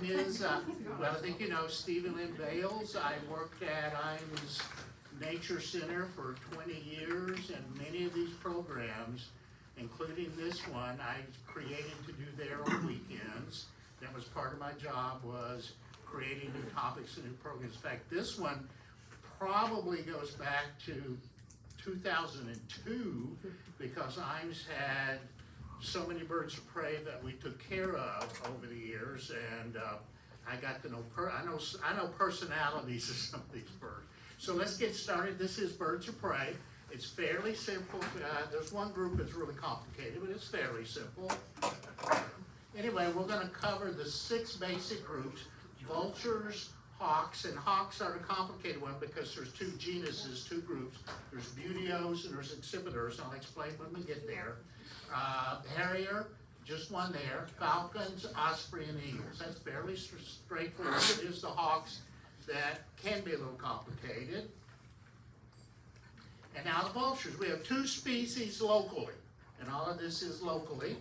name is, well, I think you know Stephen Lynn Bales. I worked at IME's Nature Center for 20 years, and many of these programs, including this one, I created to do there on weekends. That was part of my job, was creating new topics and new programs. In fact, this one probably goes back to 2002, because IME's had so many birds of prey that we took care of over the years, and I got to know, I know personalities of some of these birds. So let's get started. This is birds of prey. It's fairly simple. There's one group that's really complicated, but it's fairly simple. Anyway, we're going to cover the 6 basic groups: vultures, hawks, and hawks are the complicated one because there's 2 genuses, 2 groups. There's buteos and there's exhibitors. I'll explain when we get there. Harrier, just one there. Falcons, osprey, and eagles. That's fairly straightforward. It is the hawks that can be a little complicated. And now the vultures. We have 2 species locally, and all of this is locally.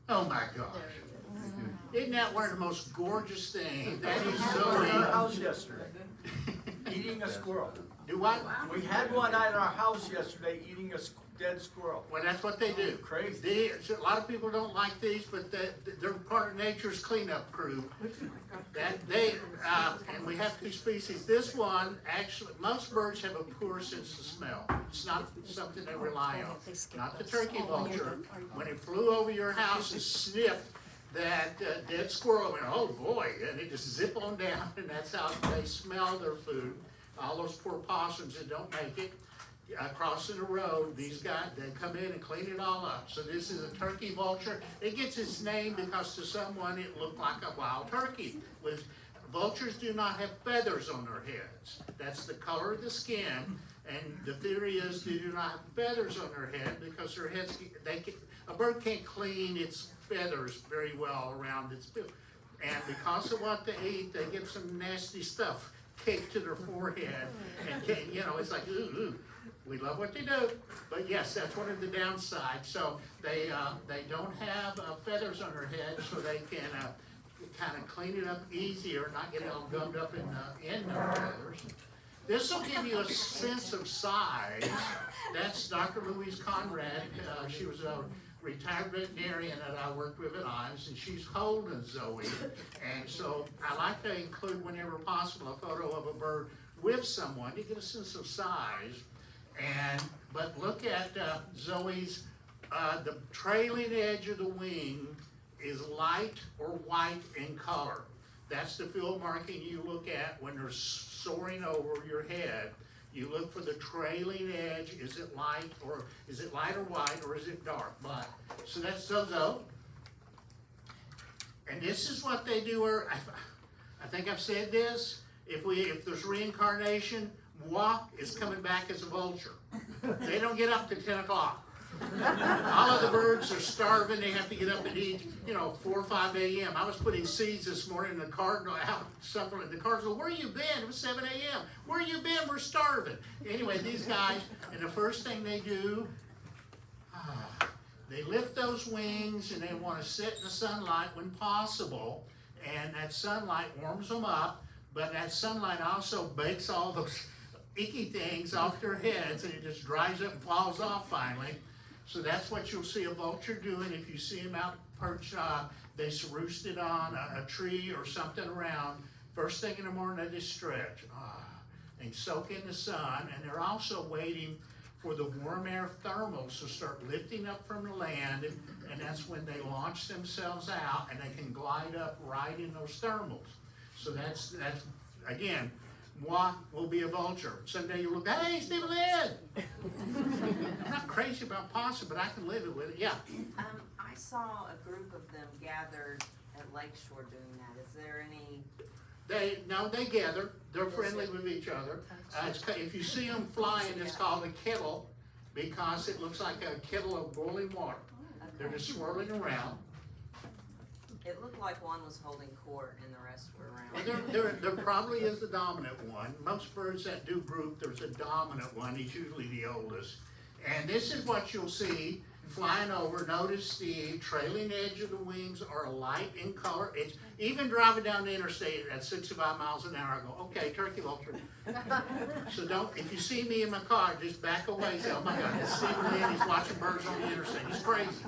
Oh my gosh. Isn't that one of the most gorgeous things? That is Zoe. At our house yesterday, eating a squirrel. Do what? We had one at our house yesterday eating a dead squirrel. Well, that's what they do. Crazy. A lot of people don't like these, but they're part of nature's cleanup crew. And we have 2 species. This one, actually, most birds have a poor sense of smell. It's not something they rely on. Not the turkey vulture. When it flew over your house and sniffed that dead squirrel, and oh boy, and they just zip on down, and that's how they smell their food. All those poor possums that don't make it. Crossing the road, these guys, they come in and clean it all up. So this is a turkey vulture. It gets its name because to someone it looked like a wild turkey. Vultures do not have feathers on their heads. That's the color of the skin. And the theory is they do not have feathers on their head because their heads, a bird can't clean its feathers very well around its bill. And because of what they eat, they get some nasty stuff caked to their forehead. And it's like, ooh. We love what they do, but yes, that's one of the downsides. So they don't have feathers on their head, so they can kind of clean it up easier, not get it all gummed up in their feathers. This will give you a sense of size. That's Dr. Louise Conrad. She was a retired veterinarian that I worked with at IMES, and she's holding Zoe. And so I like to include, whenever possible, a photo of a bird with someone to get a sense of size. But look at Zoe's, the trailing edge of the wing is light or white in color. That's the field marking you look at when they're soaring over your head. You look for the trailing edge. Is it light or white, or is it dark? Black. So that's Zozo. And this is what they do. I think I've said this. If there's reincarnation, moi is coming back as a vulture. They don't get up to 10 o'clock. All of the birds are starving. They have to get up and eat, 4 or 5 a.m. I was putting seeds this morning in the cardinal out something. The cardinal, where you been? It was 7 a.m. Where you been? We're starving. Anyway, these guys, and the first thing they do, they lift those wings and they want to sit in the sunlight when possible. And that sunlight warms them up, but that sunlight also bakes all those icky things off their heads, and it just dries up and falls off finally. So that's what you'll see a vulture doing. If you see them out perched, they roosted on a tree or something around. First thing in the morning, they just stretch and soak in the sun. And they're also waiting for the warm air thermals to start lifting up from the land, and that's when they launch themselves out, and they can glide up right in those thermals. So that's again, moi will be a vulture. Someday you'll look, hey, Stephen Lynn! I'm not crazy about possum, but I can live it with it. Yeah. I saw a group of them gathered at Lakeshore doing that. Is there any? They gather. They're friendly with each other. If you see them flying, it's called a kettle because it looks like a kettle of boiling water. Okay. They're just swirling around. It looked like one was holding court and the rest were around. Well, there probably is the dominant one. Most birds that do group, there's a dominant one. He's usually the oldest. And this is what you'll see. flying over. Notice the trailing edge of the wings are light in color. It's even driving down the interstate at 65 miles an hour, I go, okay, turkey vulture. So don't, if you see me in my car, just back away, say, oh my God, it's Stephen Lynn, he's watching birds on the interstate, he's crazy.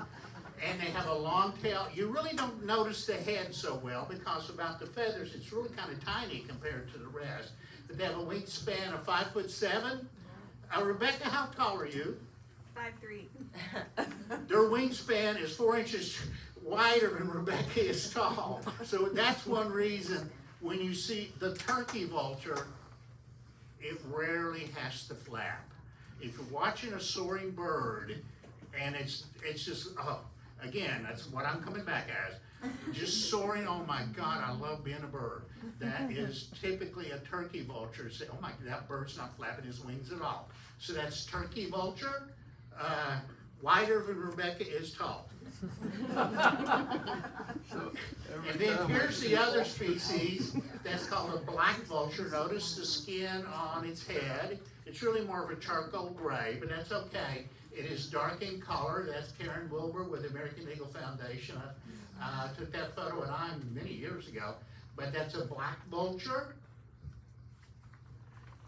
And they have a long tail. You really don't notice the head so well because about the feathers, it's really kind of tiny compared to the rest. But they have a wingspan of 5'7". Rebecca, how tall are you? 5'3". Their wingspan is 4 inches wider than Rebecca is tall. So that's one reason when you see the turkey vulture, it rarely has to flap. If you're watching a soaring bird and it's just, oh, again, that's what I'm coming back as. Just soaring, oh my God, I love being a bird. That is typically a turkey vulture. Say, oh my, that bird's not flapping his wings at all. So that's turkey vulture, wider than Rebecca is tall. And then here's the other species that's called a black vulture. Notice the skin on its head. It's really more of a charcoal gray, but that's okay. It is dark in color. That's Karen Wilbur with the American Eagle Foundation. I took that photo at I'm many years ago. But that's a black vulture.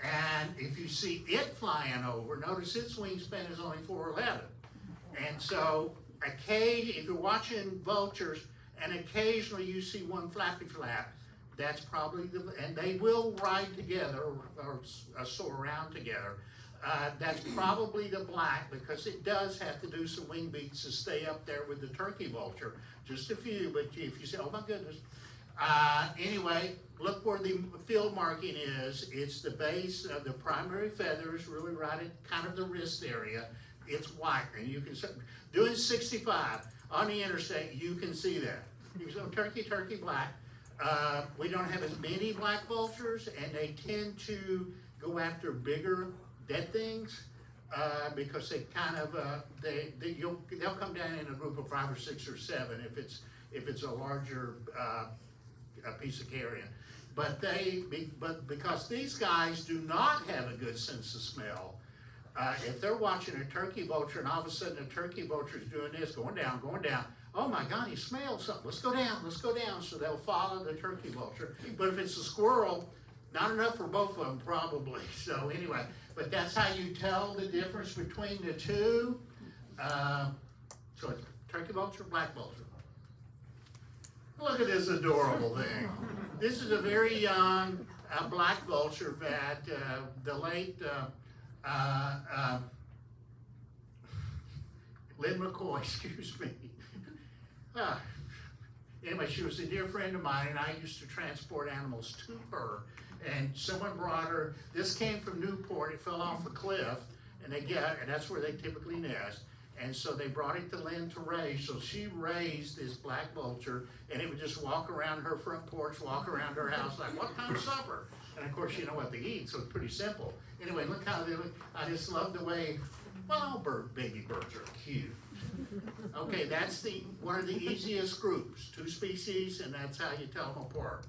And if you see it flying over, notice its wingspan is only 4'11". And so, if you're watching vultures, and occasionally you see one flappy flap, that's probably and they will ride together or soar around together. That's probably the black because it does have to do some wing beats to stay up there with the turkey vulture. Just a few, but if you say, oh my goodness. Anyway, look where the field marking is. It's the base of the primary feathers, really right at kind of the wrist area. It's white, and you can, doing 65 on the interstate, you can see that. You can see turkey, black. We don't have as many black vultures, and they tend to go after bigger dead things because they kind of they'll come down in a group of 5 or 6 or 7 if it's a larger a piece of carrion. But because these guys do not have a good sense of smell, if they're watching a turkey vulture and all of a sudden a turkey vulture is doing this, going down, oh my God, he smells something, let's go down, so they'll follow the turkey vulture. But if it's a squirrel, not enough for both of them probably. So anyway, but that's how you tell the difference between the two. So it's turkey vulture, black vulture. Look at this adorable thing. This is a very young black vulture that the late Lynn McCoy, excuse me. Anyway, she was a dear friend of mine, and I used to transport animals to her. And someone brought her. This came from Newport. It fell off a cliff, and that's where they typically nest. And so they brought it to Lynn to raise. So she raised this black vulture, and it would just walk around her front porch, walk around her house, like, what time is supper? And of course, you know what they eat, so it's pretty simple. Anyway, look how they look. I just love the way, well, baby birds are cute. Okay, that's one of the easiest groups, 2 species, and that's how you tell them apart.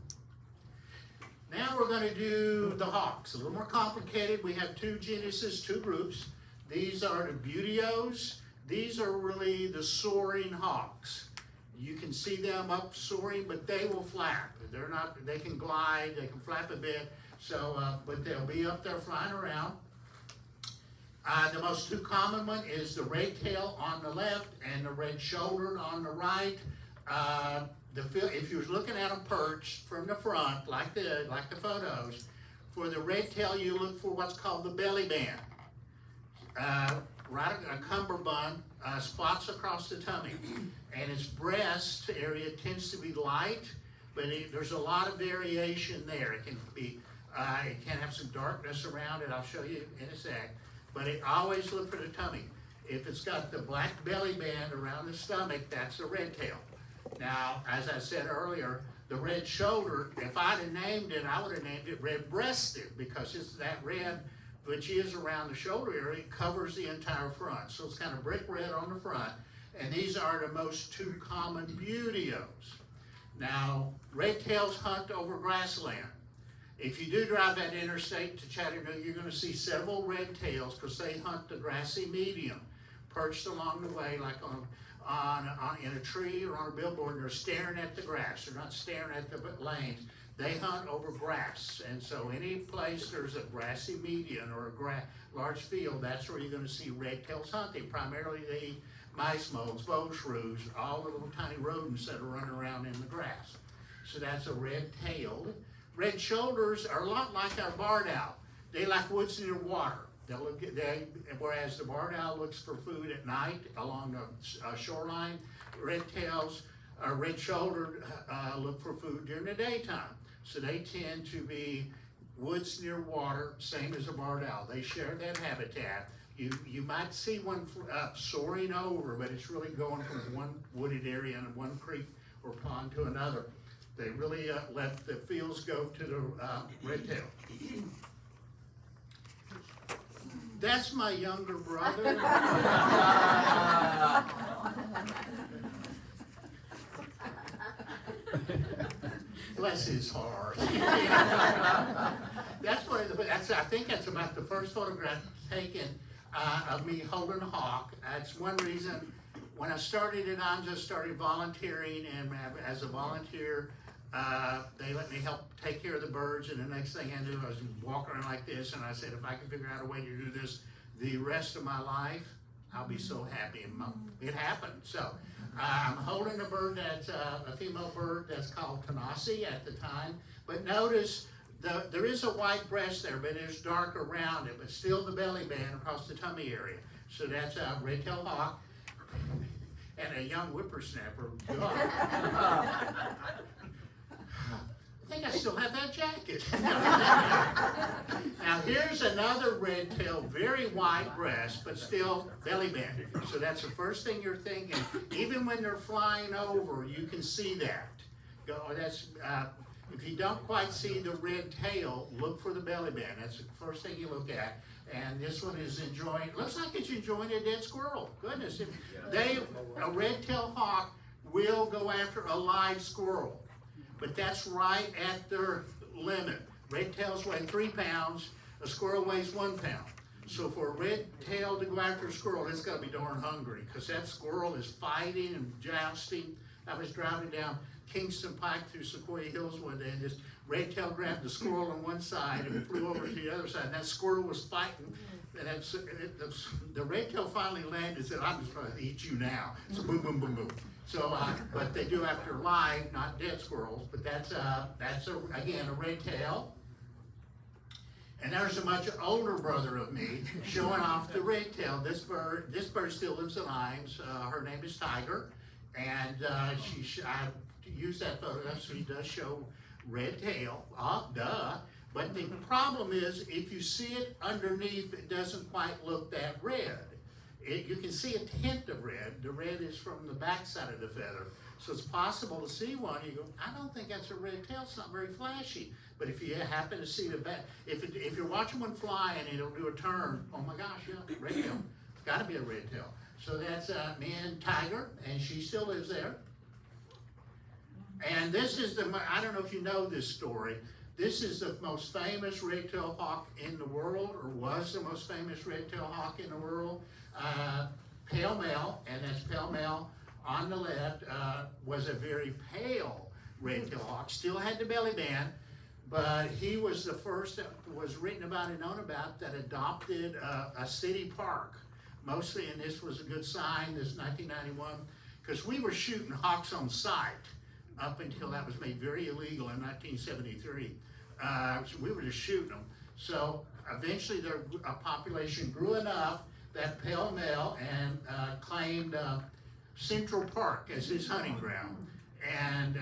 Now we're going to do the hawks. A little more complicated. We have 2 genuses, 2 groups. These are the buteos. These are really the soaring hawks. You can see them up soaring, but they will flap. They're not. They can glide. They can flap a bit. So, but they'll be up there flying around. The most 2 common one is the red tail on the left and the red-shouldered on the right. If you're looking at them perched from the front, like the photos, for the red tail you look for what's called the belly band. Right, a cummerbund, spots across the tummy, and its breast area tends to be light, but there's a lot of variation there. It can be, it can have some darkness around it. I'll show you in a sec. But always look for the tummy. If it's got the black belly band around the stomach, that's a red tail. Now, as I said earlier, the red shoulder, if I'd have named it, I would have named it red-breasted because it's that red, which is around the shoulder area, it covers the entire front. So it's kind of brick red on the front. And these are the most 2 common buteos. Now, red tails hunt over grassland. If you do drive that interstate to Chattanooga, you're going to see several red tails because they hunt the grassy medium. perched along the way, like in a tree or on a billboard, and they're staring at the grass. They're not staring at the lanes. They hunt over grass, and so any place there's a grassy median or a large field, that's where you're going to see red-tails hunting. Primarily they eat mice moles, vultures, all the little tiny rodents that are running around in the grass. So that's a red-tailed. Red shoulders are a lot like our barred owl. They like woods near water. Whereas the barred owl looks for food at night along the shoreline, red-shouldered look for food during the daytime. So they tend to be woods near water, same as a barred owl. They share that habitat. You might see one soaring over, but it's really going from one wooded area in one creek or pond to another. They really let the fields go to the red-tail. That's my younger brother. Bless his heart. I think that's about the first photograph taken of me holding a hawk. That's one reason when I started at ANZA, started volunteering, and as a volunteer, they let me help take care of the birds, and the next thing I knew, I was walking around like this, and I said, if I can figure out a way to do this the rest of my life, I'll be so happy. And it happened. So I'm holding a bird that's a female bird that's called Tanasi at the time. But notice there is a white breast there, but it's dark around it, but still the belly band across the tummy area. So that's a red-tailed hawk and a young whippersnapper. I think I still have that jacket. Now here's another red-tail, very wide breast, but still belly banded. So that's the first thing you're thinking. Even when they're flying over, you can see that. If you don't quite see the red tail, look for the belly band. That's the first thing you look at. And this one is enjoying, looks like it's enjoying a dead squirrel. Goodness, a red-tailed hawk will go after a live squirrel. But that's right at their limit. Red tails weigh 3 pounds, a squirrel weighs 1 pound. So for a red tail to go after a squirrel, it's got to be darn hungry, because that squirrel is fighting and jousting. I was driving down Kingston Pike through Sequoia Hills one day, and this red tail grabbed the squirrel on one side and flew over to the other side, and that squirrel was fighting. And the red tail finally landed and said, I'm just going to eat you now. So boom, boom, boom, boom. So, but they do after live, not dead squirrels, but that's again, a red tail. And there's a much older brother of me showing off the red tail. This bird still lives in Limes. Her name is Tiger. And I use that photograph, so he does show red tail. Duh. But the problem is, if you see it underneath, it doesn't quite look that red. You can see a tint of red. The red is from the back side of the feather. So it's possible to see one, you go, I don't think that's a red tail, it's not very flashy. But if you happen to see the back, if you're watching one fly and it'll do a turn, oh my gosh, yeah, red tail. It's gotta be a red tail. So that's me and Tiger, and she still lives there. And this is I don't know if you know this story. This is the most famous red-tailed hawk in the world, or was the most famous red-tailed hawk in the world. Pale male, and that's pale male on the left, was a very pale red-tailed hawk. Still had the belly band, but he was the first that was written about and known about that adopted a city park. Mostly, and this was a good sign, this 1991, because we were shooting hawks on sight up until that was made very illegal in 1973. So we were just shooting them. So eventually a population grew enough that pale male and claimed Central Park as his hunting ground. And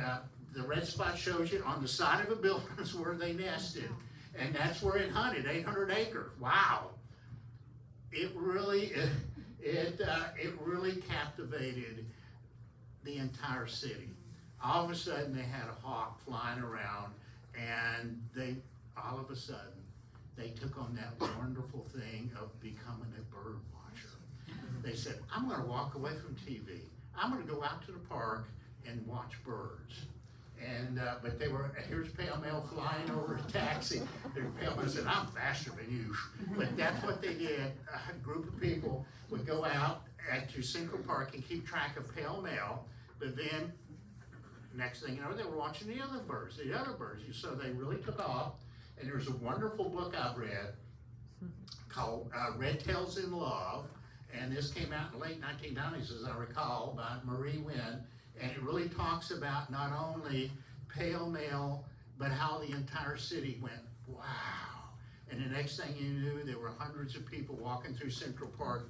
the red spot shows you on the side of a building is where they nested. And that's where it hunted, 800 acres. Wow. It really captivated the entire city. All of a sudden they had a hawk flying around, and all of a sudden they took on that wonderful thing of becoming a bird watcher. They said, I'm gonna walk away from TV. I'm gonna go out to the park and watch birds. And, but here's pale male flying over a taxi. The pale male said, I'm faster than you. But that's what they did. A group of people would go out to Central Park and keep track of pale male, but then next thing you know, they were watching the other birds. So they really took off, and there's a wonderful book I've read called Red Tails in Love, and this came out in the late 1990s, as I recall, by Marie Wynn, and it really talks about not only pale male, but how the entire city went, wow. And the next thing you knew, there were hundreds of people walking through Central Park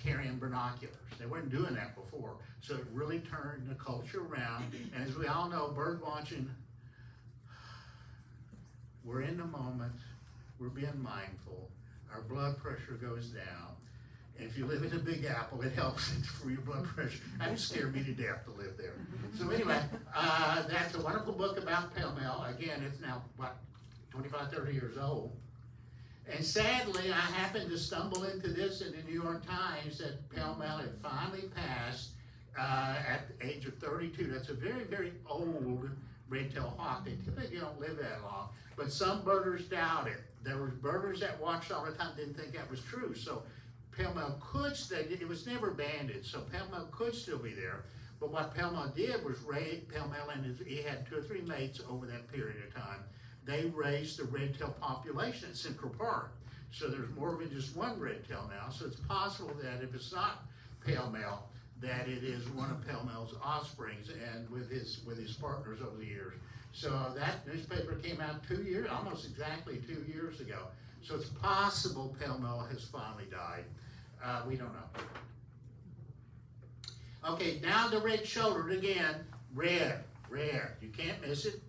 carrying binoculars. They weren't doing that before. So it really turned the culture around. And as we all know, bird watching, we're in the moment, we're being mindful, our blood pressure goes down. And if you live in the Big Apple, it helps for your blood pressure. That would scare me to death to live there. So anyway, that's a wonderful book about pale male. Again, it's now, what, 25, 30 years old. And sadly, I happened to stumble into this in the New York Times that pale male had finally passed at the age of 32. That's a very, very old red-tailed hawk. They typically don't live that long. But some birders doubt it. There were birders that watched all the time didn't think that was true. So pale male could stay, it was never banded, so pale male could still be there. But what pale male did was raise pale male, and he had 2 or 3 mates over that period of time. They raised the red-tailed population at Central Park. So there's more than just one red-tail now. So it's possible that if it's not pale male, that it is one of pale male's offsprings and with his partners over the years. So that newspaper came out almost exactly 2 years ago. So it's possible pale male has finally died. We don't know. Okay, now the red-shouldered again, red. You can't miss it.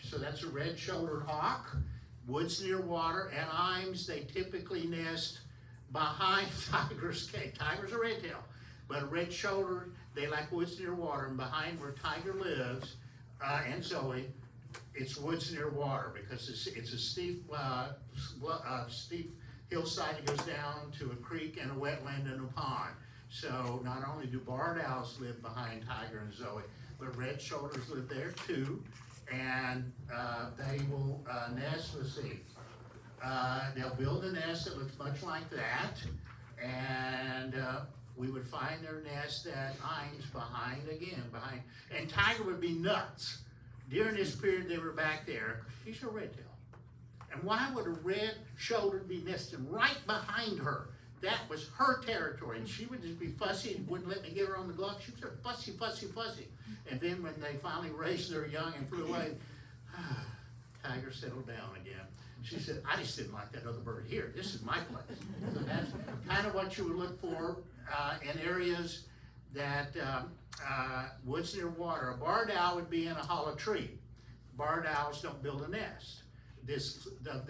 So that's a red-shouldered hawk. Woods near water, and Imes, they typically nest behind tigers. Tigers are red-tailed, but a red-shouldered, they like woods near water, and behind where tiger lives, and Zoe, it's woods near water because it's a steep hillside that goes down to a creek and a wetland and a pond. So not only do barred owls live behind tiger and Zoe, but red shoulders live there too, and they will nest. Let's see, they'll build a nest that looks much like that, and we would find their nest at Imes behind, and tiger would be nuts. During this period they were back there. She's a red tail. And why would a red-shouldered be nesting right behind her? That was her territory, and she would just be fussy and wouldn't let me get her on the glove. She was so fussy. And then when they finally raised their young and flew away, tiger settled down again. She said, I just didn't like that other bird here. This is my place. So that's kind of what you would look for in areas that woods near water. A barred owl would be in a hollow tree. Barred owls don't build a nest this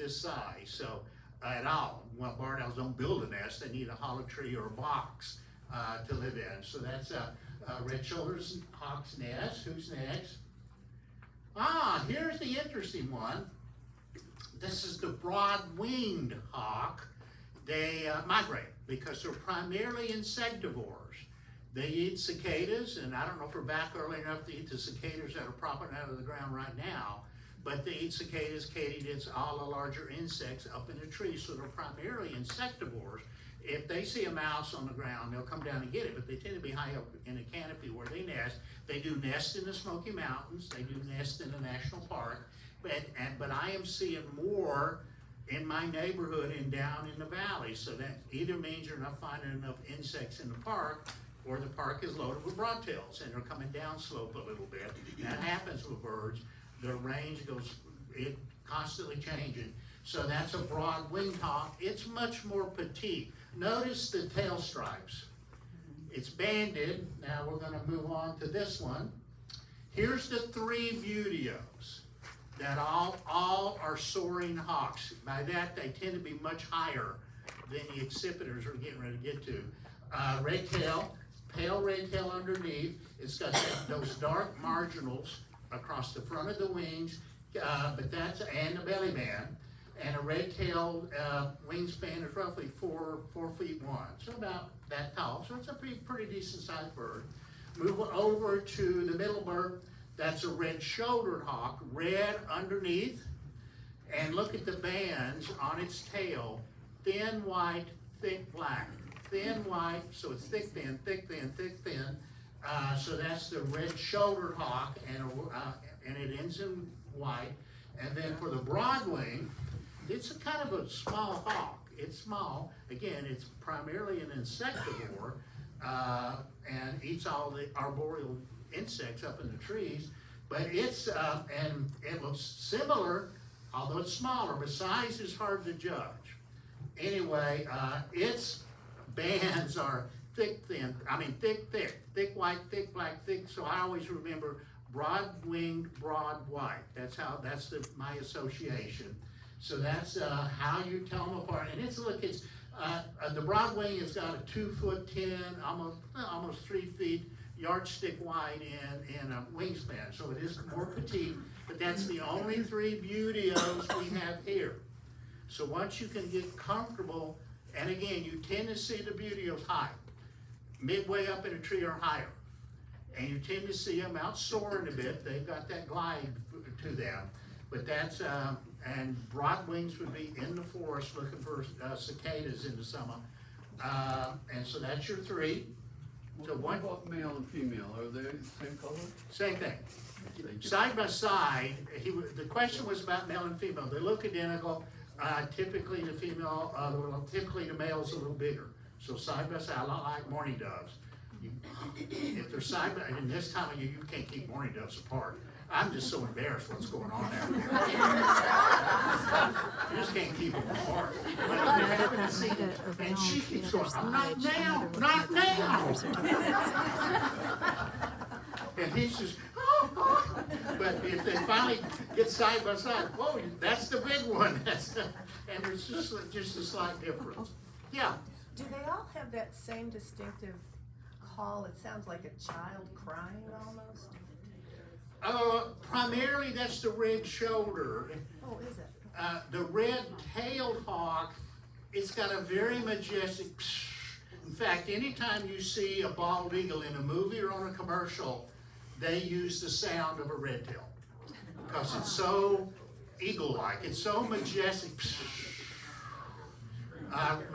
size, so at all. Well, barred owls don't build a nest. They need a hollow tree or a box to live in. So that's red shoulders hawk's nest. Who's next? Here's the interesting one. This is the broad-winged hawk. They migrate because they're primarily insectivores. They eat cicadas, and I don't know if we're back early enough to eat the cicadas that are popping out of the ground right now, but they eat cicadas, katydids, all the larger insects up in the trees, so they're primarily insectivores. If they see a mouse on the ground, they'll come down and get it, but they tend to be high up in a canopy where they nest. They do nest in the Smoky Mountains, they do nest in the national park, but I am seeing more in my neighborhood and down in the valley, so that either means you're not finding enough insects in the park, or the park is loaded with broadtails and they're coming down slope a little bit. That happens with birds. Their range it constantly changing. So that's a broad-winged hawk. It's much more petite. Notice the tail stripes. It's banded. Now we're going to move on to this one. Here's the 3 Buteos that all are soaring hawks. By that, they tend to be much higher than the accipiters we're getting ready to get to. Red tail, pale red tail underneath. It's got those dark marginals across the front of the wings, and the belly band. And a red tail wingspan is roughly 4 feet 1, so about that tall. So it's a pretty decent sized bird. Move over to the middle bird. That's a red-shouldered hawk, red underneath, and look at the bands on its tail, thin white, thick black. thin white, so it's thick, thin, thick, thin, thick, thin. So that's the red-shouldered hawk, and it ends in white. And then for the broadwing, it's a kind of a small hawk. It's small. Again, it's primarily an insectivore, and eats all the arboreal insects up in the trees. But it's, and it looks similar, although it's smaller, but size is hard to judge. Anyway, its bands are thick, thin, thick, thick, thick white, thick black, thick, so I always remember broad-winged, broad white. That's my association. So that's how you tell them apart. And the broad wing has got a 2'10", almost 3 feet yardstick wide in a wingspan. So it is more petite, but that's the only 3 buteos we have here. So once you can get comfortable, and again, you tend to see the buteos high, midway up in a tree or higher. And you tend to see them out soaring a bit. They've got that glide to them. But that's, and broad wings would be in the forest looking for cicadas in the summer. And so that's your 3. So what about male and female? Are they the same color? Same thing. Side by side, the question was about male and female. They look identical. Typically the female, typically the male's a little bigger. So side by side, a lot like mourning doves. If they're side by, and this time of year, you can't keep mourning doves apart. I'm just so embarrassed what's going on out there. You just can't keep them apart. But they're having a seat, and she keeps going, not now, not now. And he's just, oh. But if they finally get side by side, whoa, that's the big one. And there's just a slight difference. Yeah. Do they all have that same distinctive call? It sounds like a child crying almost. Primarily that's the red shoulder. Oh, is it? The red-tailed hawk, it's got a very majestic, in fact, anytime you see a bald eagle in a movie or on a commercial, they use the sound of a red tail. Because it's so eagle-like, it's so majestic.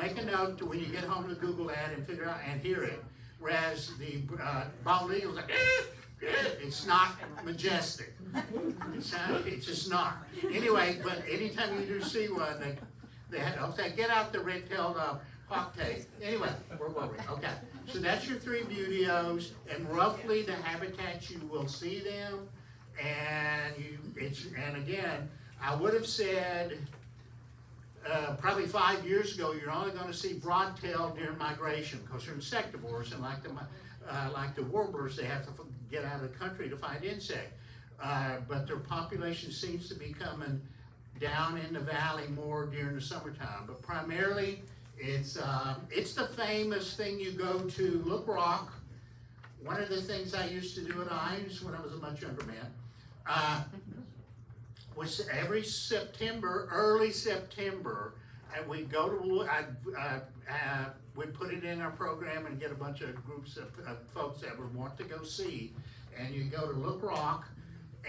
Make a note to when you get home to Google that and figure out and hear it. Whereas the bald eagle's like, it's not majestic. It's just not. Anyway, but anytime you do see one, they'll say, get out the red-tailed hawk tape. Anyway, where were we? Okay. So that's your 3 buteos, and roughly the habitat you will see them. And again, I would have said probably 5 years ago, you're only going to see broad-tailed during migration because they're insectivores, and like the warblers, they have to get out of the country to find insect. But their population seems to be coming down in the valley more during the summertime. But primarily, it's the famous thing you go to Look Rock. One of the things I used to do at IMES when I was a much younger man was every September, early September, and we'd go to, we'd put it in our program and get a bunch of groups of folks that would want to go see, and you go to Look Rock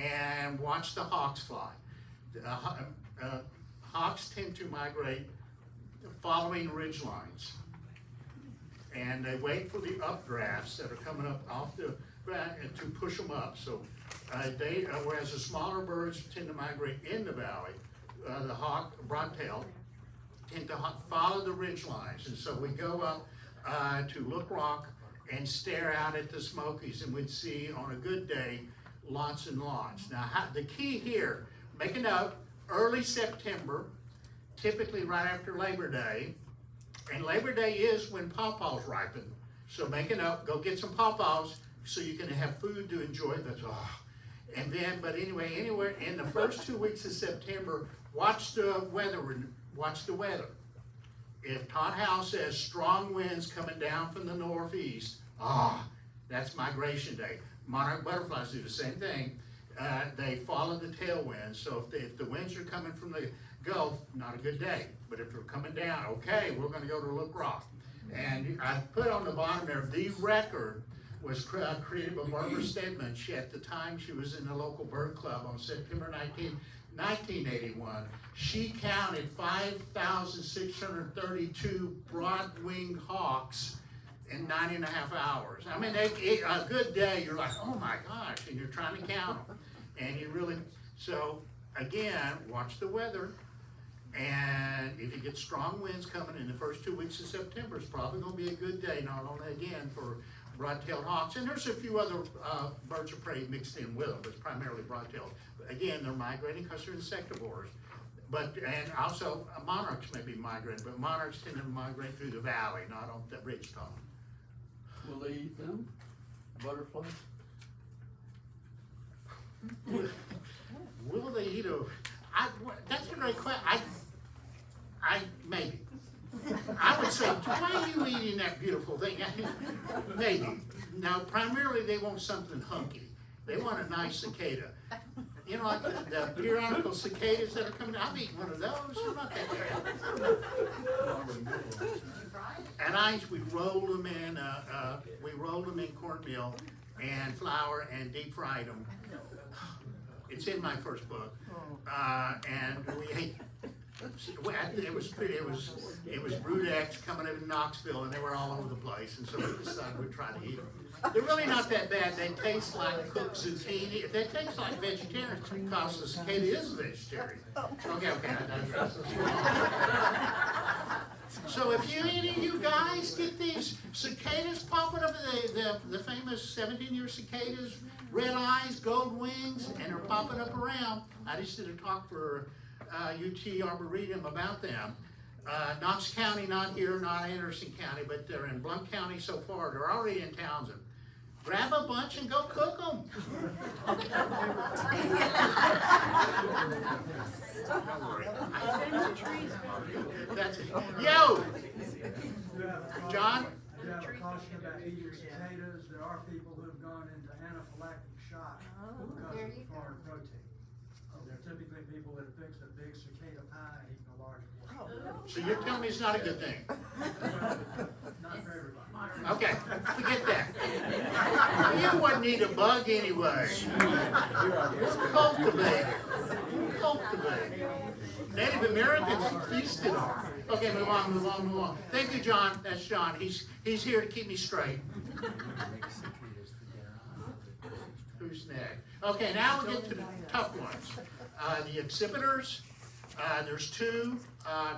and watch the hawks fly. Hawks tend to migrate following ridge lines, and they wait for the updrafts that are coming up off the ground to push them up. So whereas the smaller birds tend to migrate in the valley, the hawk, broadtail, tend to follow the ridge lines. And so we go up to Look Rock and stare out at the Smokies, and we'd see on a good day lots and lots. Now the key here, make a note, early September, typically right after Labor Day, and Labor Day is when pawpaws ripen. So make a note, go get some pawpaws so you can have food to enjoy. And then, but anyway, anywhere in the first 2 weeks of September, watch the weather. If Todd Howe says strong winds coming down from the northeast, that's migration day. Monarch butterflies do the same thing. They follow the tailwinds. So if the winds are coming from the Gulf, not a good day. But if they're coming down, okay, we're going to go to Look Rock. And I put on the bottom there the record was created by Barbara Stedman. At the time, she was in the local bird club on September 1981. She counted 5,632 broad-winged hawks in 9.5 hours. I mean, a good day, you're like, oh my gosh, and you're trying to count them. And you really, so again, watch the weather. And if you get strong winds coming in the first 2 weeks of September, it's probably gonna be a good day, not only again for broad-tailed hawks, and there's a few other birds of prey mixed in with them, but it's primarily broad-tailed. Again, they're migrating because they're insectivores. And also monarchs may be migrating, but monarchs tend to migrate through the valley, not on the ridgetop. Will they eat them? Butterflies? Will they eat that's a great question. Maybe. I would say, why are you eating that beautiful thing? Maybe. Now, primarily they want something hunky. They want a nice cicada. You know, like the periodical cicadas that are coming, I've eaten one of those, they're not that bad. And we roll them in cornmeal and flour and deep fried them. It's in my first book. And we ate, it was Brudex coming in Knoxville, and they were all over the place, and so we decided we'd try to eat them. They're really not that bad. They taste like cooked zucchini. They taste like vegetarian because the cicada is a vegetarian. Okay, I digress. So if any of you guys get these cicadas popping up, the famous 17-year cicadas, red eyes, gold wings, and they're popping up around. I just did a talk for UT Arboretum about them. Knox County, not here, not Anderson County, but they're in Blount County so far. They're already in Townsend. Grab a bunch and go cook them. Don't worry. That's it. Yo! John? You have a caution about eating cicadas. There are people who have gone into anaphylactic shock because of the foreign protein. They're typically people that have fixed a big cicada pie and eaten a large portion. So you're telling me it's not a good thing? Not for everybody. Okay, forget that. You wouldn't need a bug anyway. Cultivate. Native Americans feasted on. Okay, move on. Thank you, John. That's John. He's here to keep me straight. Who's next? Okay, now we get to the tough ones. The exhibitors. There's two.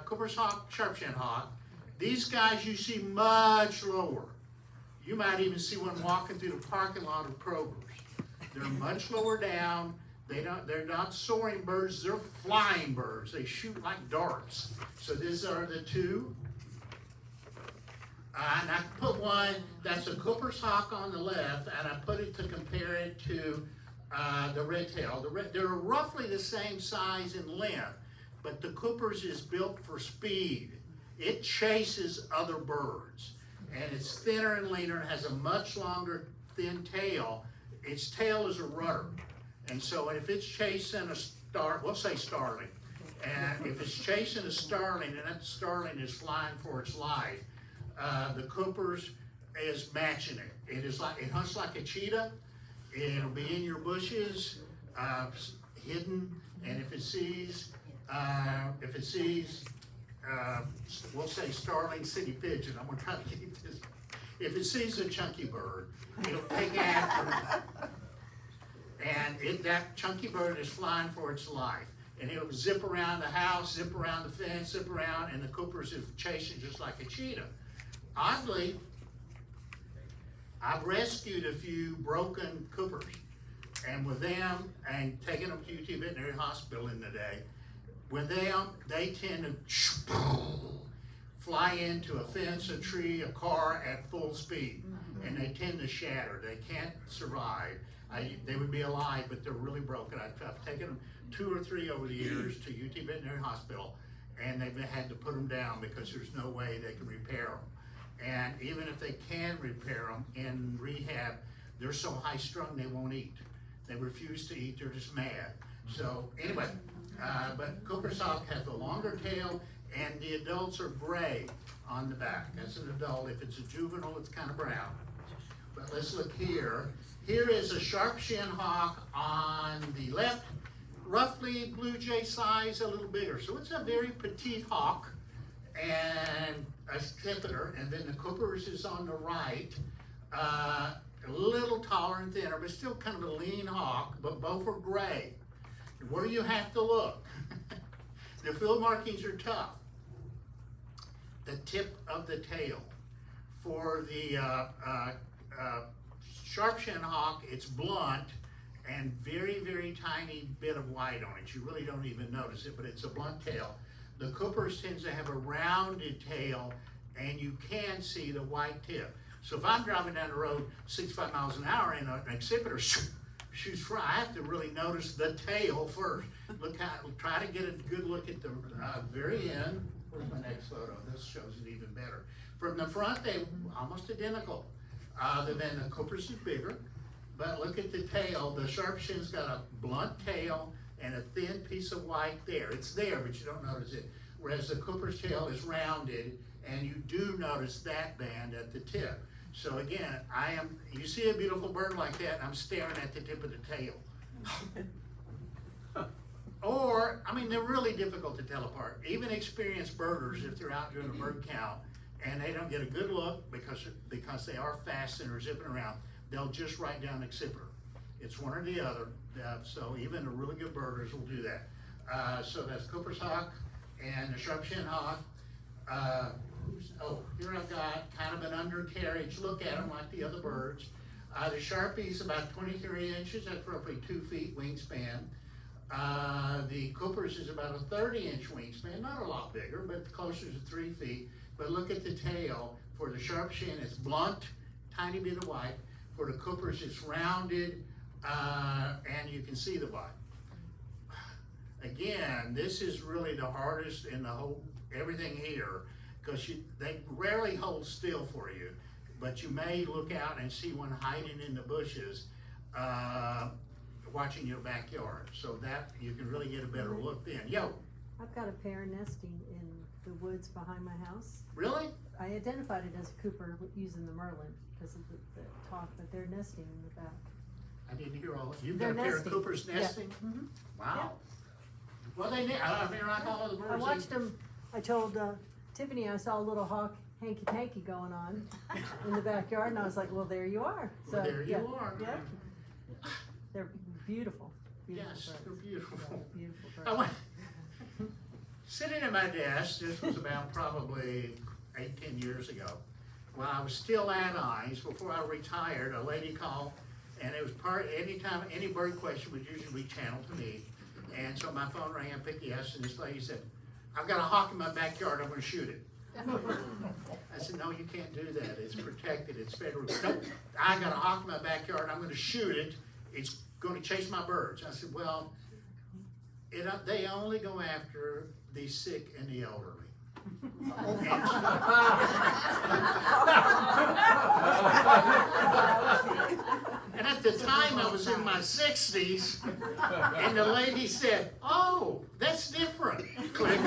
Cooper's hawk, sharp-shinned hawk. These guys you see much lower. You might even see one walking through the parking lot of Kroger's. They're much lower down. They're not soaring birds, they're flying birds. They shoot like darts. So these are the two. And I put one, that's a Cooper's hawk on the left, and I put it to compare it to the red tail. They're roughly the same size and length, but the Cooper's is built for speed. It chases other birds, and it's thinner and leaner and has a much longer, thin tail. Its tail is a rudder, and so if it's chasing we'll say starling, and if it's chasing a starling and that starling is flying for its life, the Cooper's is matching it. It hunts like a cheetah. It'll be in your bushes, hidden, and if it sees, we'll say starling, city pigeon. I'm gonna try to keep this. If it sees a chunky bird, it'll take after it. And that chunky bird is flying for its life. And it'll zip around the house, zip around the fence, zip around, and the Cooper's is chasing just like a cheetah. Oddly, I've rescued a few broken Coopers, and with them, and taken them to UT Veterinary Hospital in the day, with them, they tend to fly into a fence, a tree, a car at full speed, and they tend to shatter. They can't survive. They would be alive, but they're really broken. I've taken them 2 or 3 over the years to UT Veterinary Hospital, and they've had to put them down because there's no way they can repair them. And even if they can repair them in rehab, they're so high strung they won't eat. They refuse to eat, they're just mad. So anyway, but Cooper's hawk has a longer tail, and the adults are gray on the back. As an adult, if it's a juvenile, it's kind of brown. But let's look here. Here is a sharp-shinned hawk on the left, roughly blue jay size, a little bigger. So it's a very petite hawk and a Jupiter, and then the Coopers is on the right, a little taller and thinner, but still kind of a lean hawk, but both are gray. Where you have to look, the field markings are tough. The tip of the tail. For the sharp-shinned hawk, it's blunt and very, very tiny bit of white on it. You really don't even notice it, but it's a blunt tail. The Coopers tends to have a rounded tail, and you can see the white tip. So if I'm driving down the road 65 miles an hour and an exhibitor shoots front, I have to really notice the tail first. Try to get a good look at the very end. Where's my next photo? This shows it even better. From the front, they're almost identical, other than the Coopers is bigger. But look at the tail. The sharp-shinned's got a blunt tail and a thin piece of white there. It's there, but you don't notice it. Whereas the Cooper's tail is rounded, and you do notice that band at the tip. So again, you see a beautiful bird like that, and I'm staring at the tip of the tail. Or, I mean, they're really difficult to tell apart. Even experienced birders, if they're out doing a bird count, and they don't get a good look because they are fast and are zipping around, they'll just write down exhibitor. It's one or the other, so even the really good birders will do that. So that's Cooper's hawk and the sharp-shinned hawk. Here I've got kind of an undercarriage look at them like the other birds. The Sharpie's about 23 inches, that's roughly 2 feet wingspan. The Cooper's is about a 30-inch wingspan, not a lot bigger, but closer to 3 feet. But look at the tail. For the sharp-shin, it's blunt, tiny bit of white. For the Cooper's, it's rounded, and you can see the white. Again, this is really the hardest in the whole, everything here, because they rarely hold still for you, but you may look out and see one hiding in the bushes, watching your backyard. So that, you can really get a better look then. Yo. I've got a pair nesting in the woods behind my house. Really? I identified it as a Cooper using the Merlin because of the talk, but they're nesting in the back. I didn't hear all of You've They're got a pair nesting. of Coopers nesting? Yeah. Mm-hmm. Wow. Well, I mean, like all of the birds. I watched them. I told Tiffany I saw a little hawk hanky-panky going on in the backyard, and I was like, well, there you are. So, Well, there you are. Yeah. They're beautiful. Beautiful Yes, birds. they're beautiful. Yeah, beautiful birds. I went, sitting at my desk, this was about probably 8-10 years ago, when I was still at Ines, before I retired, a lady called, and it was anytime any bird question would usually be channeled to me. And so my phone rang, I picked yes, and this lady said, I've got a hawk in my backyard, I'm gonna shoot it. I said, no, you can't do that, it's protected, it's federal. No, I got a hawk in my backyard, I'm gonna shoot it, it's gonna chase my birds. I said, well, they only go after the sick and the elderly. And at the time I was in my 60s, and the lady said, oh, that's different. Click.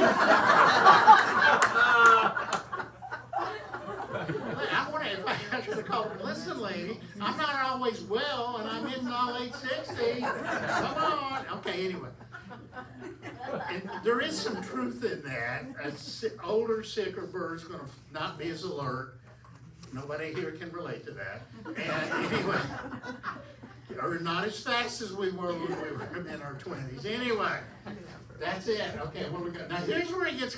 I wonder if I should have called her, listen lady, I'm not always well and I'm in my late 60s. Come on. Okay, anyway. And there is some truth in that. Older, sicker birds going to not be as alert. Nobody here can relate to that. And anyway, or not as fast as we were when we were in our 20s. Anyway, that's it. Okay, what we got? Now here's where it gets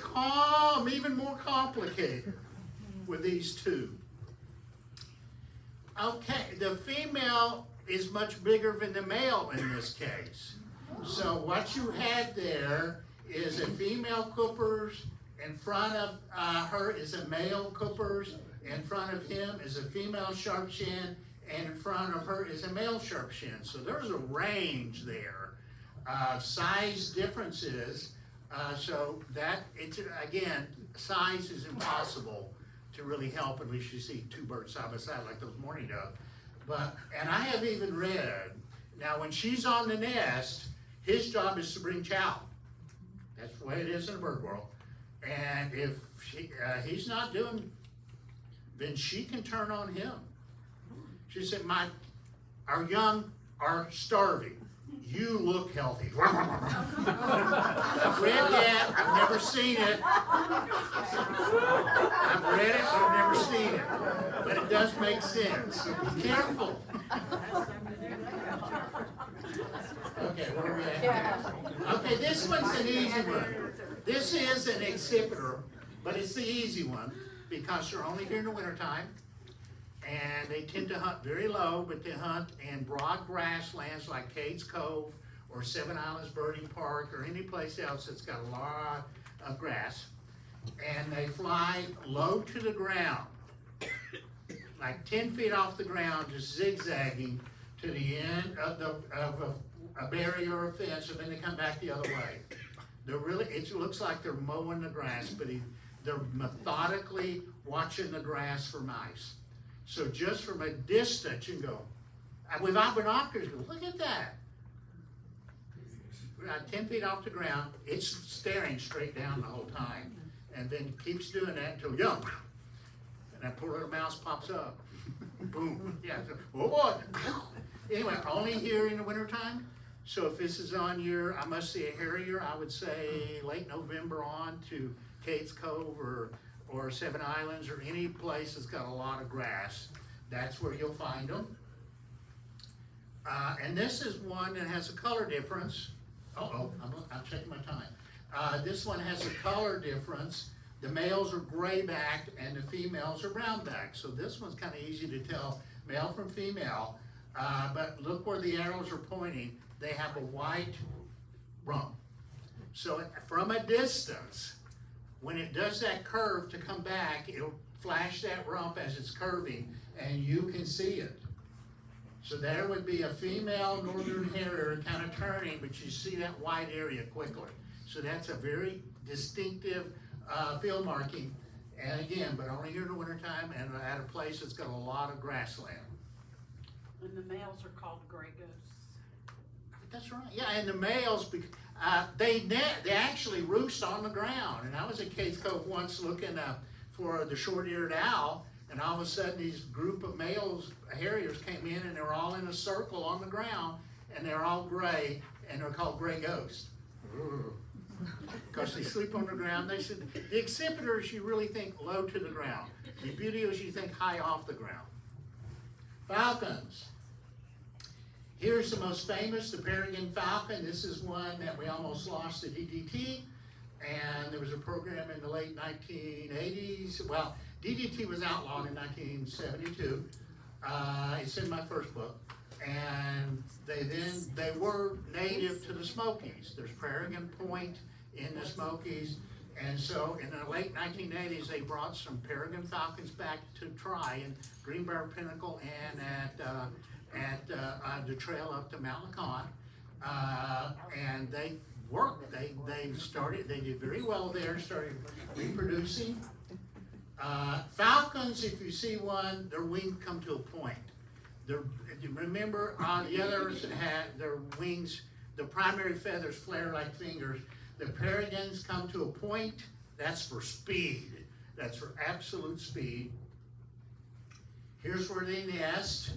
even more complicated with these two. Okay, the female is much bigger than the male in this case. So what you had there is a female Cooper's, in front of her is a male Cooper's, in front of him is a female sharp-shin, and in front of her is a male sharp-shin. So there's a range there, size differences. So that, again, size is impossible to really help unless you see two birds side by side like those mourning doves. And I have even read, now when she's on the nest, his job is to bring chow. That's the way it is in the bird world. And if he's not doing, then she can turn on him. She said, our young are starving. You look healthy. I've read that, I've never seen it. I've read it, but I've never seen it. But it does make sense, so be careful. Okay, where are we at? Okay, this one's an easy one. This is an accipiter, but it's the easy one because they're only here in the wintertime. And they tend to hunt very low, but they hunt in broad grasslands like Cades Cove or Seven Islands Birding Park or any place else that's got a lot of grass. And they fly low to the ground, like 10 feet off the ground, just zigzagging to the end of a barrier or a fence, and then they come back the other way. It looks like they're mowing the grass, but they're methodically watching the grass for mice. So just from a distance, you can go, without binoculars, go, look at that. 10 feet off the ground, it's staring straight down the whole time. And then keeps doing that until, and that poor little mouse pops up. Boom, yeah, oh boy. Anyway, only here in the wintertime. So if this is on I must see a harrier, I would say late November on to Cades Cove or Seven Islands or any place that's got a lot of grass. That's where you'll find them. And this is one that has a color difference. I'm checking my time. This one has a color difference. The males are gray-backed and the females are brown-backed. So this one's kind of easy to tell male from female. But look where the arrows are pointing. They have a white rump. So from a distance, when it does that curve to come back, it'll flash that rump as it's curving, and you can see it. So there would be a female northern harrier kind of turning, but you see that white area quickly. So that's a very distinctive field marking, and again, but only here in the wintertime and at a place that's got a lot of grassland. And the males are called gray ghosts. That's right. Yeah, and the males, they actually roost on the ground. And I was at Cades Cove once looking for the short-eared owl, and all of a sudden these group of harriers came in, and they were all in a circle on the ground, and they're all gray, and they're called gray ghosts. Because they sleep on the ground. They said the accipiters you really think low to the ground. The buteos you think high off the ground. Falcons. Here's the most famous, the peregrine falcon. This is one that we almost lost to DDT, and there was a program in the late 1980s. Well, DDT was outlawed in 1972. It's in my first book. And they were native to the Smokies. There's Peregrine Point in the Smokies. And so in the late 1980s, they brought some peregrine falcons back to try in Greenbrier Pinnacle and at the trail up to Mount Lacan. And they worked. They did very well there, started reproducing. Falcons, if you see one, their wings come to a point. Remember, the others had their wings, the primary feathers flare like fingers. The peregrines come to a point. That's for speed. That's for absolute speed. Here's where they nest,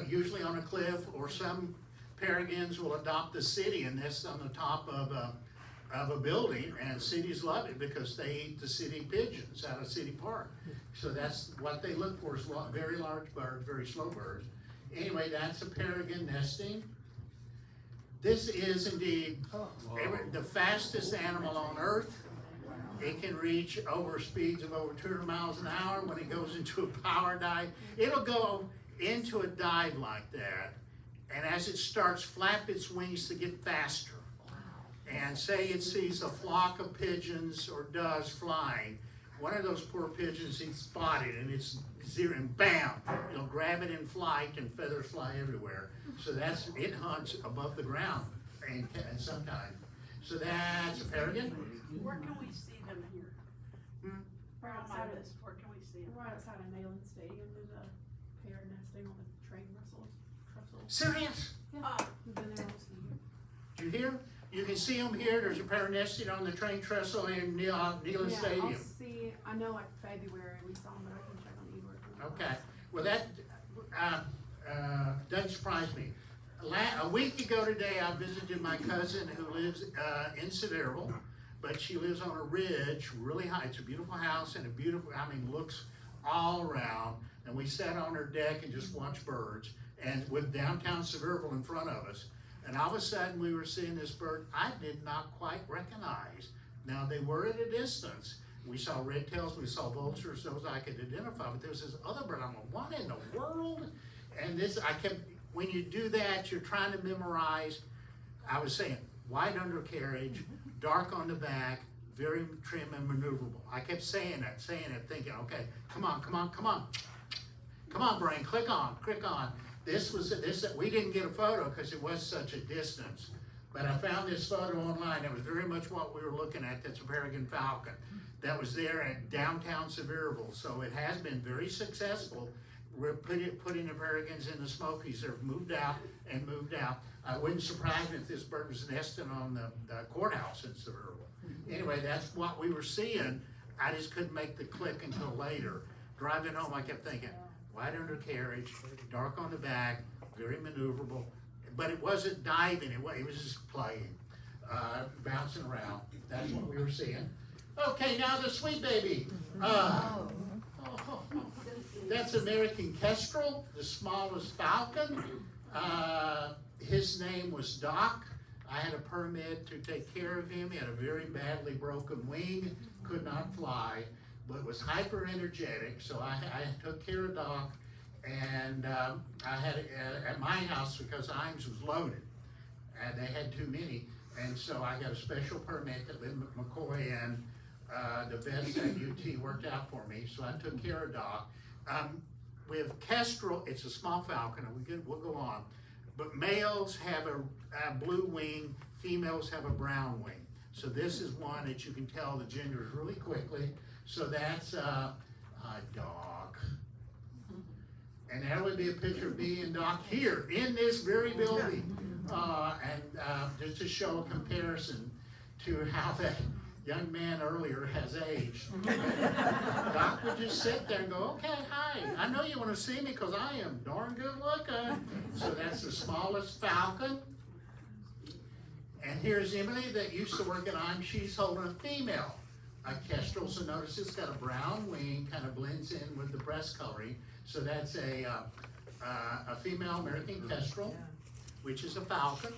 usually on a cliff, or some peregrines will adopt the city and nest on the top of a building, and cities love it because they eat the city pigeons out of City Park. So that's what they look for, is very large birds, very slow birds. Anyway, that's a peregrine nesting. This is indeed the fastest animal on Earth. It can reach over speeds of over 200 miles an hour when it goes into a power dive. It'll go into a dive like that, and as it starts, flap its wings to get faster. And say it sees a flock of pigeons or doves flying. One of those poor pigeons he's spotted, and it's zero, and bam, it'll grab it in flight, and feathers fly everywhere. So it hunts above the ground, and sometimes. So that's a peregrine. Where can we see them here? Where on my list, where can we see them? Right outside of Neyland Stadium, there's a pair nesting on the train trestle. Serious? Yeah, we've been there most of the year. Did you hear? You can see them here. There's a pair nesting on the train trestle in Neyland Stadium. I'll see, I know like February we saw them, but I can check on eBird. Okay. Well, that doesn't surprise me. A week ago today, I visited my cousin who lives in Sevierville, but she lives on a ridge, really high. It's a beautiful house and a beautiful, looks all around. And we sat on her deck and just watched birds, and with downtown Sevierville in front of us. And all of a sudden, we were seeing this bird I did not quite recognize. Now, they were at a distance. We saw red tails, we saw vultures, those I could identify, but there was this other bird. I'm like, what in the world? And this, when you do that, you're trying to memorize. I was saying, wide undercarriage, dark on the back, very trim and maneuverable. I kept saying it, thinking, okay, come on, brain, click on. We didn't get a photo because it was such a distance, but I found this photo online. That was very much what we were looking at. That's a peregrine falcon that was there at downtown Sevierville. So it has been very successful. We're putting the peregrines in the Smokies. They've moved out. It wouldn't surprise me if this bird was nesting on the courthouse in Sevierville. Anyway, that's what we were seeing. I just couldn't make the click until later. Driving home, I kept thinking, wide undercarriage, dark on the back, very maneuverable, but it wasn't diving, it was just playing, bouncing around. That's what we were seeing. Okay, now the sweet baby. That's American kestrel, the smallest falcon. His name was Doc. I had a permit to take care of him. He had a very badly broken wing, could not fly, but was hyper energetic. So I took care of Doc, and I had it at my house because Imes was loaded, and they had too many. And so I got a special permit that Lynn McCoy and the vets at UT worked out for me. So I took care of Doc. With kestrel, it's a small falcon, and we'll go on. But males have a blue wing, females have a brown wing. So this is one that you can tell the genders really quickly. So that's Doc. And there would be a picture of me and Doc here in this very building. Just to show a comparison to how that young man earlier has aged. Doc would just sit there and go, okay, hi, I know you want to see me because I am darn good looking. So that's the smallest falcon. And here's Emily that used to work at Imes. She's holding a female kestrel. So notice it's got a brown wing, kind of blends in with the breast coloring. So that's a female American kestrel, which is a falcon.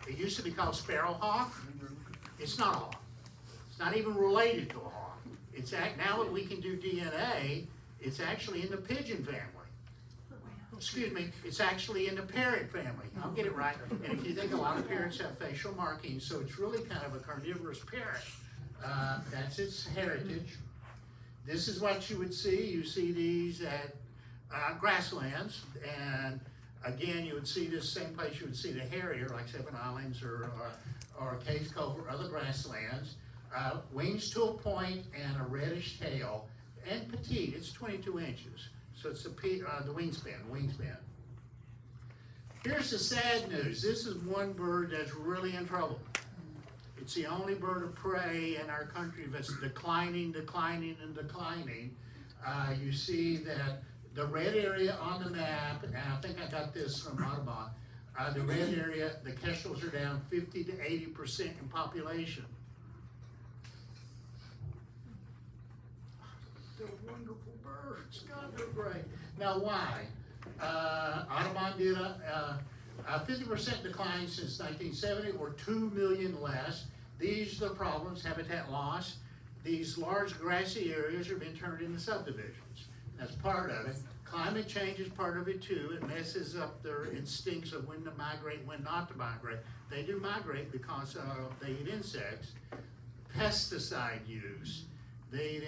It used to be called sparrowhawk. It's not a hawk. It's not even related to a hawk. Now that we can do DNA, it's actually in the pigeon family. Excuse me, it's actually in the parrot family. I'll get it right. And if you think a lot of parrots have facial markings, so it's really kind of a carnivorous parrot. That's its heritage. This is what you would see. You see these at grasslands, and again, you would see this same place you would see the harrier, like Seven Islands or Case Cove or other grasslands. Wings to a point and a reddish tail, and petite. It's 22 inches. So it's the wingspan. Here's the sad news. This is one bird that's really in trouble. It's the only bird of prey in our country that's declining. You see that the red area on the map, and I think I got this from Audubon, the red area, the kestrels are down 50 to 80% in population. They're wonderful birds. God, they're great. Now, why? Audubon did a 50% decline since 1970, or 2 million less. These are the problems: habitat loss. These large grassy areas are being turned into subdivisions. That's part of it. Climate change is part of it too. It messes up their instincts of when to migrate and when not to migrate. They do migrate because they eat insects. Pesticide use. They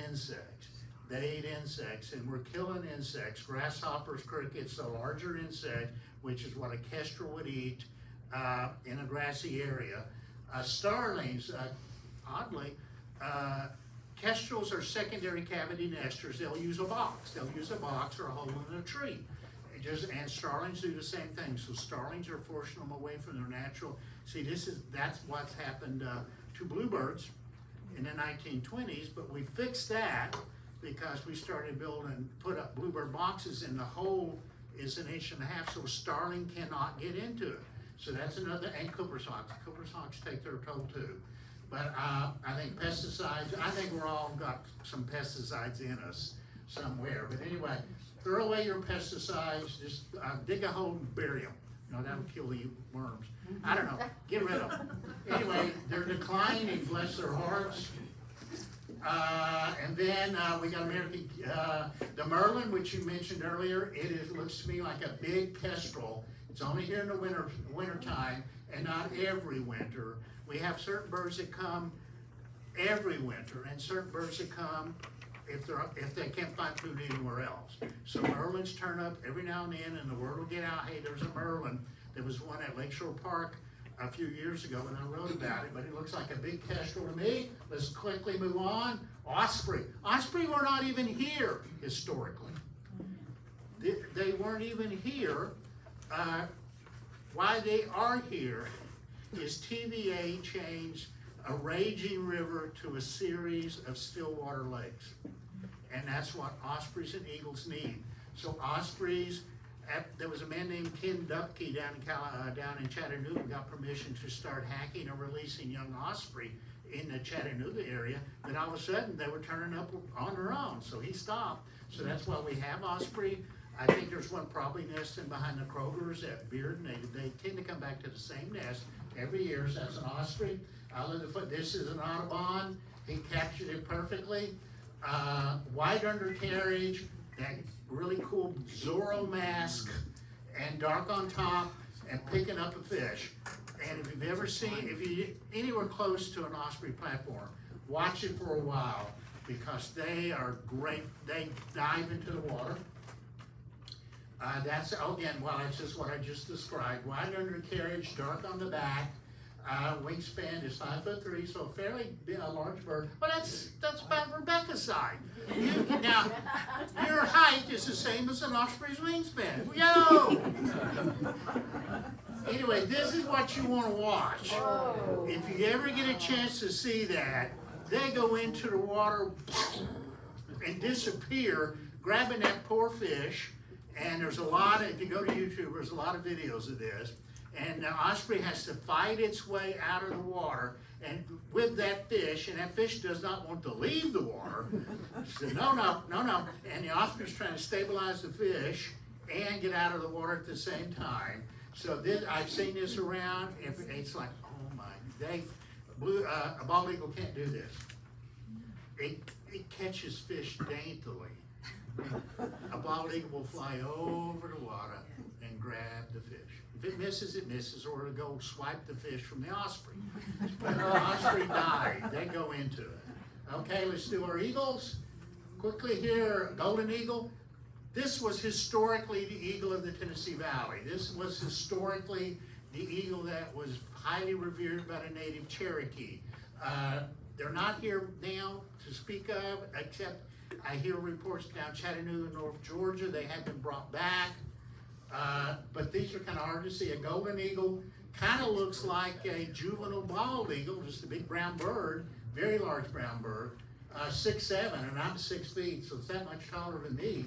eat insects, and we're killing insects. Grasshoppers, crickets, the larger insect, which is what a kestrel would eat in a grassy area. Starlings, oddly, kestrels are secondary cavity nesters. They'll use a box. Or a hole in a tree. And starlings do the same thing. So starlings are forcing them away from their natural. See, that's what's happened to bluebirds in the 1920s, but we fixed that because we started put up bluebird boxes, and the whole is 1.5 inches, so a starling cannot get into it. So that's another, and Cooper's hawks. Cooper's hawks take their toll too. But I think pesticides, I think we're all got some pesticides in us somewhere. But anyway, throw away your pesticides, just dig a hole and bury them. You know, that'll kill the worms. I don't know, get rid of them. Anyway, they're declining, bless their hearts. And then we got American, the Merlin, which you mentioned earlier. Looks to me like a big kestrel. It's only here in the winter time, and not every winter. We have certain birds that come every winter, and certain birds that come if they can't find food anywhere else. So Merlins turn up every now and then, and the word will get out, hey, there's a Merlin. There was one at Lakeshore Park a few years ago, and I wrote about it, but it looks like a big kestrel to me. Let's quickly move on. Osprey. Osprey were not even here historically. They weren't even here. Why they are here is TVA changed a raging river to a series of stillwater lakes. And that's what ospreys and eagles need. So ospreys, there was a man named Ken Dupke down in Chattanooga, got permission to start hacking and releasing young osprey in the Chattanooga area. Then all of a sudden they were turning up on their own, so he stopped. So that's why we have osprey. I think there's one probably nesting behind the Krogers at Beard, and they tend to come back to the same nest every year. So that's an osprey. This is an Audubon. He captured it perfectly. White undercarriage, that really cool Zorro mask, and dark on top, and picking up a fish. And if you've ever seen, if you're anywhere close to an osprey platform, watch it for a while, because they are great. They dive into the water. That's, again, well, that's just what I just described. Wide undercarriage, dark on the back. Wingspan is 5'3", so a fairly large bird. Well, that's about Rebecca's side. Now, your height is the same as an osprey's wingspan. Yo! Anyway, this is what you want to watch. If you ever get a chance to see that, they go into the water and disappear, grabbing that poor fish. And there's a lot of, if you go to YouTube, there's a lot of videos of this. And the osprey has to fight its way out of the water and with that fish, and that fish does not want to leave the water. So no. And the osprey's trying to stabilize the fish and get out of the water at the same time. So this, I've seen this around. It's like, oh my, a bald eagle can't do this. It catches fish daintily. A bald eagle will fly over the water and grab the fish. If it misses, or it'll go swipe the fish from the osprey. But the osprey died. They go into it. Okay, let's do our eagles. Quickly here, golden eagle. This was historically the eagle of the Tennessee Valley. This was historically the eagle that was highly revered by the native Cherokee. They're not here now to speak of, except I hear reports down Chattanooga, North Georgia, they have been brought back. But these are kind of hard to see. A golden eagle kind of looks like a juvenile bald eagle, just a big brown bird, very large brown bird, 6'7", and I'm 6 feet, so it's that much taller than me,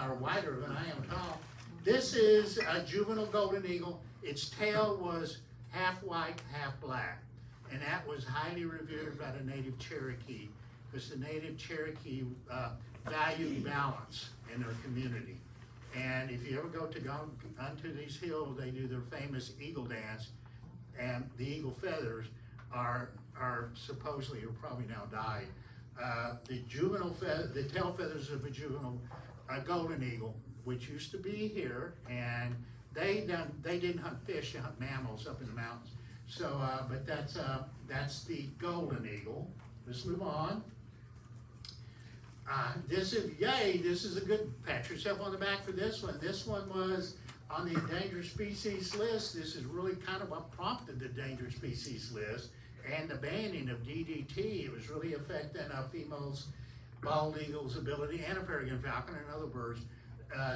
or wider than I am tall. This is a juvenile golden eagle. Its tail was half white, half black, and that was highly revered by the native Cherokee, because the native Cherokee valued balance in their community. And if you ever go onto these hills, they do their famous eagle dance, and the eagle feathers are supposedly, or probably now died. The tail feathers of a juvenile golden eagle, which used to be here, and they didn't hunt fish, they hunt mammals up in the mountains. So, but that's the golden eagle. Let's move on. This is a good, pat yourself on the back for this one. This one was on the endangered species list. This is really kind of what prompted the endangered species list and the banning of DDT. It was really affecting a female's bald eagle's ability, and a peregrine falcon and other birds.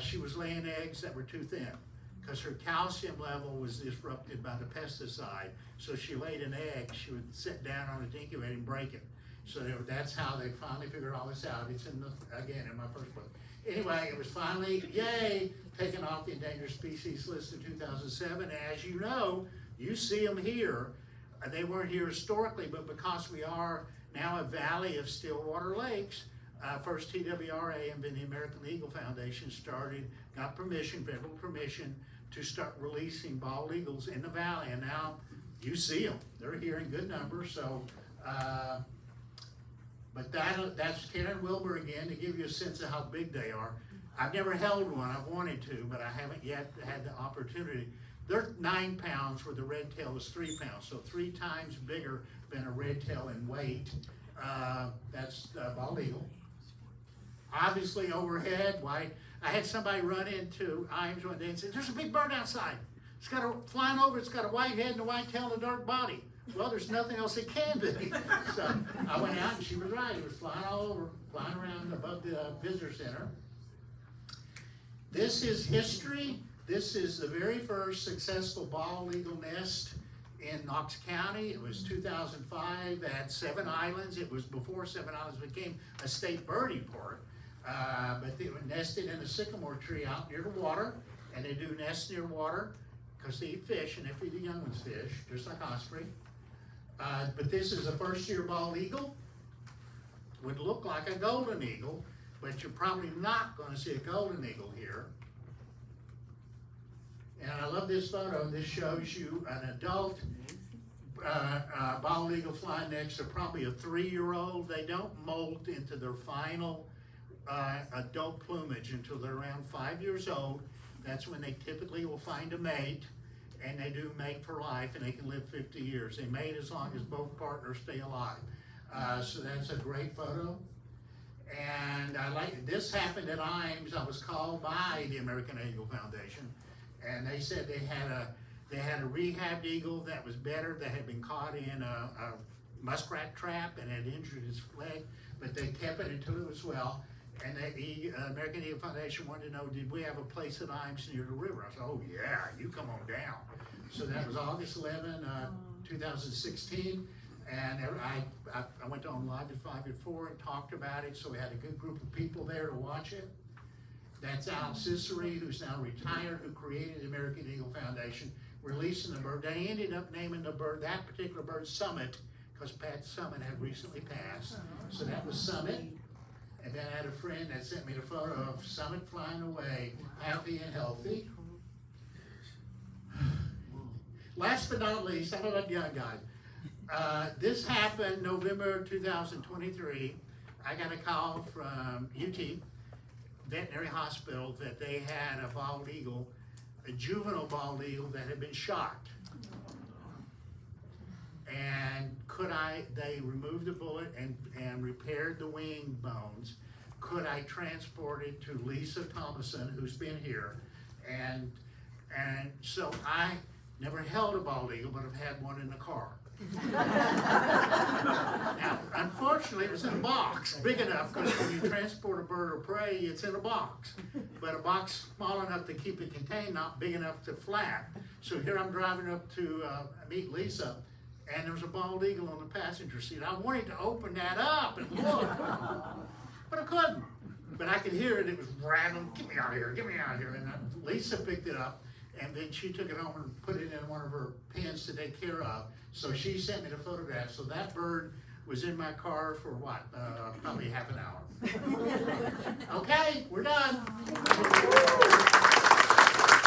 She was laying eggs that were too thin because her calcium level was disrupted by the pesticide. So she laid an egg, she would sit down on an incubator and break it. So that's how they finally figured all this out. It's in my first book. Anyway, it was finally, yay, taken off the endangered species list in 2007. As you know, you see them here. They weren't here historically, but because we are now a valley of stillwater lakes, first TWRA and then the American Eagle Foundation got permission, federal permission, to start releasing bald eagles in the valley, and now you see them. They're here in good numbers, so, but that's Karen Wilbur again, to give you a sense of how big they are. I've never held one, I've wanted to, but I haven't yet had the opportunity. They're 9 pounds where the red tail was 3 pounds, so 3 times bigger than a red tail in weight. That's bald eagle. Obviously overhead, white. I had somebody run into Imes one day and said, there's a big bird outside. It's got flying over, it's got a white head and a white tail and a dark body. Well, there's nothing else it can be. So I went out and she was right. It was flying all over, flying around above the visitor center. This is history. This is the very first successful bald eagle nest in Knox County. It was 2005 at 7 Islands. It was before 7 Islands became a state birding port. But they were nested in a sycamore tree out near the water, and they do nest near water because they eat fish, and they feed the young ones fish, just like osprey. But this is a first-year bald eagle. Would look like a golden eagle, but you're probably not going to see a golden eagle here. And I love this photo. This shows you an adult bald eagle flying next to probably a 3-year-old. They don't molt into their final adult plumage until they're around 5 years old. That's when they typically will find a mate, and they do mate for life, and they can live 50 years. They mate as long as both partners stay alive. So that's a great photo. And this happened at Imes. I was called by the American Eagle Foundation, and they said they had a rehabbed eagle that was better, that had been caught in a muskrat trap and had injured its leg, but they kept it until it was well. And the American Eagle Foundation wanted to know, did we have a place at Imes near the river? I said, oh yeah, you come on down. So that was August 11, 2016. And I went on live at 5 at 4 and talked about it. So we had a good group of people there to watch it. That's Al Cicery, who's now retired, who created the American Eagle Foundation, releasing the bird. They ended up naming the bird, that particular bird, Summit, because Pat Summit had recently passed. So that was Summit. And then I had a friend that sent me the photo of Summit flying away, happy and healthy. Last but not least, I'm a young guy. This happened November 2023. I got a call from UT Veterinary Hospital that they had a bald eagle, a juvenile bald eagle that had been shot. And they removed the bullet and repaired the wing bones. Could I transport it to Lisa Thomason, who's been here? And so I never held a bald eagle, but I've had one in the car. Now, unfortunately, it was in a box, big enough, because when you transport a bird of prey, it's in a box. But a box small enough to keep it contained, not big enough to flap. So here I'm driving up to meet Lisa, and there was a bald eagle on the passenger seat. I wanted to open that up and look, but I couldn't. But I could hear it rattling, get me out of here, get me out of here. And Lisa picked it up, and then she took it home and put it in one of her pens to take care of. So she sent me the photograph. So that bird was in my car for what, probably half an hour. Okay, we're done.